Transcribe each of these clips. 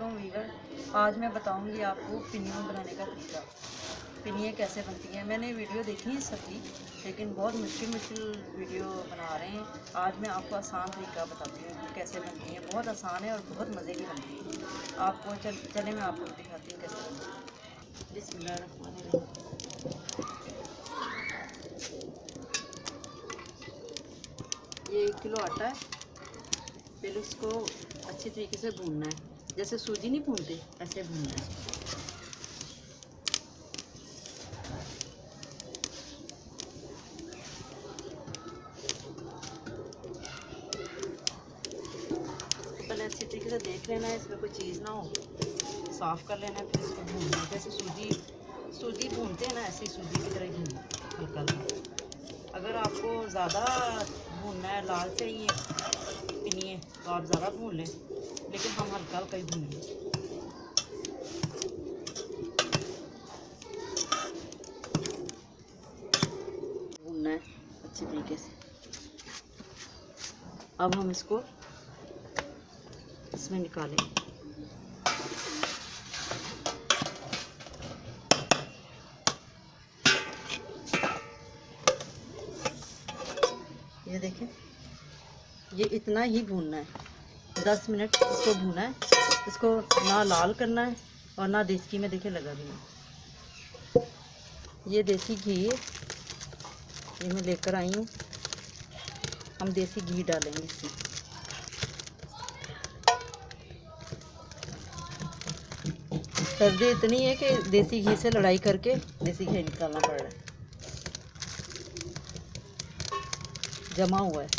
वालेकुम वीवर। आज मैं बताऊंगी आपको पिनियों बनाने का तरीका। पिनियाँ कैसे बनती हैं। मैंने वीडियो देखी है सबकी, लेकिन बहुत मुश्किल वीडियो बना रहे हैं। आज मैं आपको आसान तरीका बताती हूँ कि कैसे बनती हैं। बहुत आसान है और बहुत मज़े की बनती है। आपको चले मैं आपको दिखाती हूँ कैसे बनती है। बिस्मिल्लाहिर्रहमानिर्रहीम। ये 1 किलो आटा है। पहले उसको अच्छी तरीके से भूनना है, जैसे सूजी नहीं भूनते ऐसे भूनना है। पहले अच्छी तरीके से देख लेना है, इसमें कोई चीज़ ना हो, साफ़ कर लेना है। फिर इसको भूनना है, जैसे सूजी भूनते हैं ना, ऐसे ही सूजी की तरह ही भूनना हल्का हल्का। अगर आपको ज़्यादा भूनना है, लाल चाहिए पिनिए, तो आप ज़्यादा भून लें, लेकिन हम हल्का हल्का ही भूनेंगे। भूनना है अच्छी तरीके से। अब हम इसको इसमें निकालें। ये देखें, ये इतना ही भूनना है। 10 मिनट इसको भूना है। इसको ना लाल करना है और ना देसी में देखे लगा देना। ये देसी घी ये मैं लेकर आई हूँ। हम देसी घी डालेंगे इसमें। सर्दी इतनी है कि देसी घी से लड़ाई करके देसी घी निकालना पड़ रहा है, जमा हुआ है।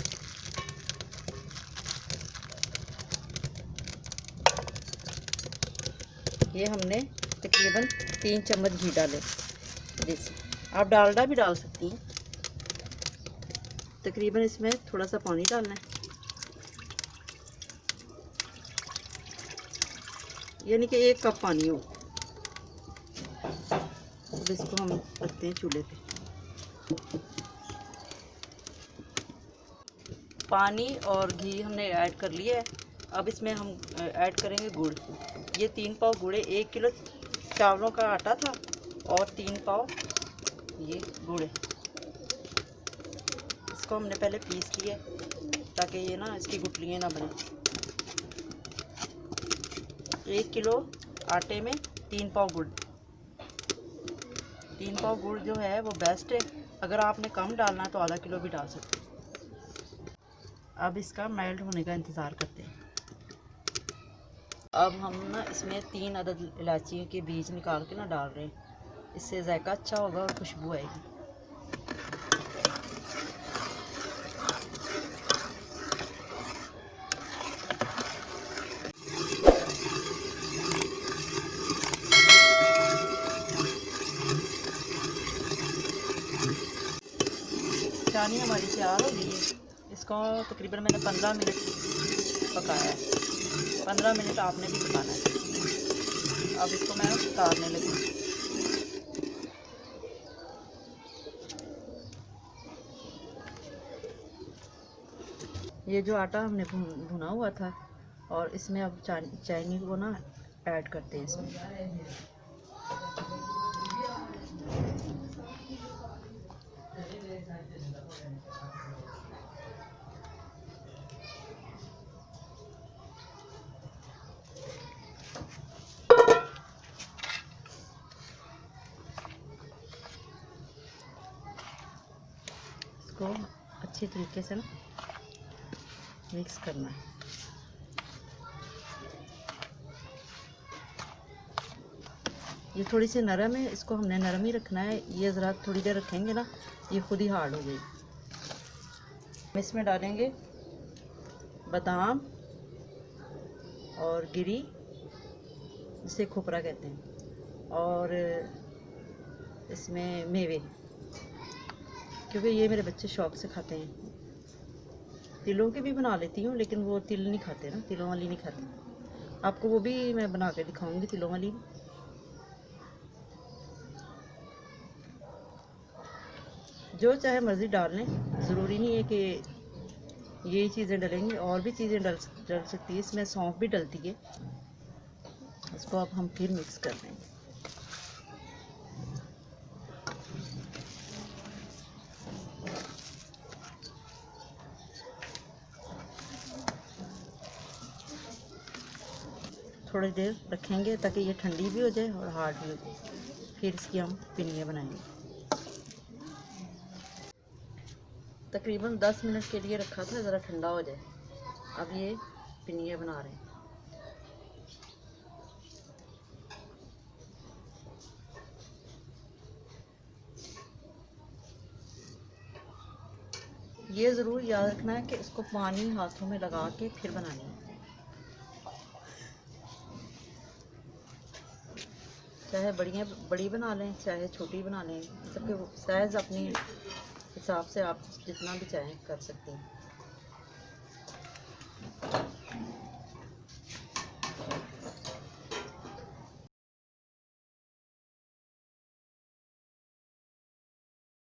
ये हमने तकरीबन 3 चम्मच घी डाले देसी। आप डालडा भी डाल सकती हैं। तकरीबन इसमें थोड़ा सा पानी डालना है, यानी कि 1 कप पानी हो। अब इसको हम रखते हैं चूल्हे पे। पानी और घी हमने ऐड कर लिया है। अब इसमें हम ऐड करेंगे गुड़। ये 3 पाव गुड़ है। 1 किलो चावलों का आटा था और 3 पाव ये गुड़ है। इसको हमने पहले पीस लिया ताकि ये ना इसकी गुठलियाँ ना बने। 1 किलो आटे में 3 पाव गुड़। 3 पाव गुड़ जो है वो बेस्ट है। अगर आपने कम डालना है तो आधा किलो भी डाल सकते हैं। अब इसका मेल्ट होने का इंतज़ार करते हैं। अब हम ना इसमें 3 अदद इलायची के बीज निकाल के ना डाल रहे हैं। इससे जायका अच्छा होगा और खुशबू आएगी। चानी हमारी तैयार हो गई है। इसको तकरीबन मैंने 15 मिनट पकाया है। 15 मिनट आपने भी पकाना है। अब इसको मैं उतारने लगी। ये जो आटा हमने भुना हुआ था और इसमें अब चाइनी को ना ऐड करते हैं इसमें। इसको अच्छी तरीके से ना मिक्स करना है। ये थोड़ी सी नरम है, इसको हमने नरम ही रखना है। ये ज़रा थोड़ी देर रखेंगे ना, ये खुद ही हार्ड हो जाएगी। इसमें डालेंगे बादाम और गिरी, जिसे खोपरा कहते हैं, और इसमें मेवे, क्योंकि ये मेरे बच्चे शौक़ से खाते हैं। तिलों के भी बना लेती हूँ, लेकिन वो तिल नहीं खाते ना, तिलों वाली नहीं खाते। आपको वो भी मैं बना के दिखाऊंगी, तिलों वाली। जो चाहे मर्ज़ी डाल लें, ज़रूरी नहीं है कि यही चीज़ें डलेंगी, और भी चीज़ें डल सकती है। इसमें सौंफ भी डलती है। इसको अब हम फिर मिक्स कर देंगे। थोड़ी देर रखेंगे ताकि ये ठंडी भी हो जाए और हार्ड भी हो जाए। फिर इसकी हम पिनिया बनाएंगे। तकरीबन 10 मिनट के लिए रखा था, ज़रा ठंडा हो जाए। अब ये पिनिया बना रहे हैं। ये ज़रूर याद रखना है कि इसको पानी हाथों में लगा के फिर बनानी है। चाहे बड़ी बना लें, चाहे छोटी बना लें, सबके साइज़ अपनी हिसाब से आप जितना भी चाहें कर सकते हैं।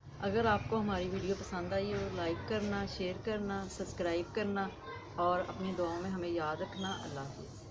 अगर आपको हमारी वीडियो पसंद आई हो, लाइक करना, शेयर करना, सब्सक्राइब करना और अपनी दुआओं में हमें याद रखना। अल्लाह हाफ़िज़।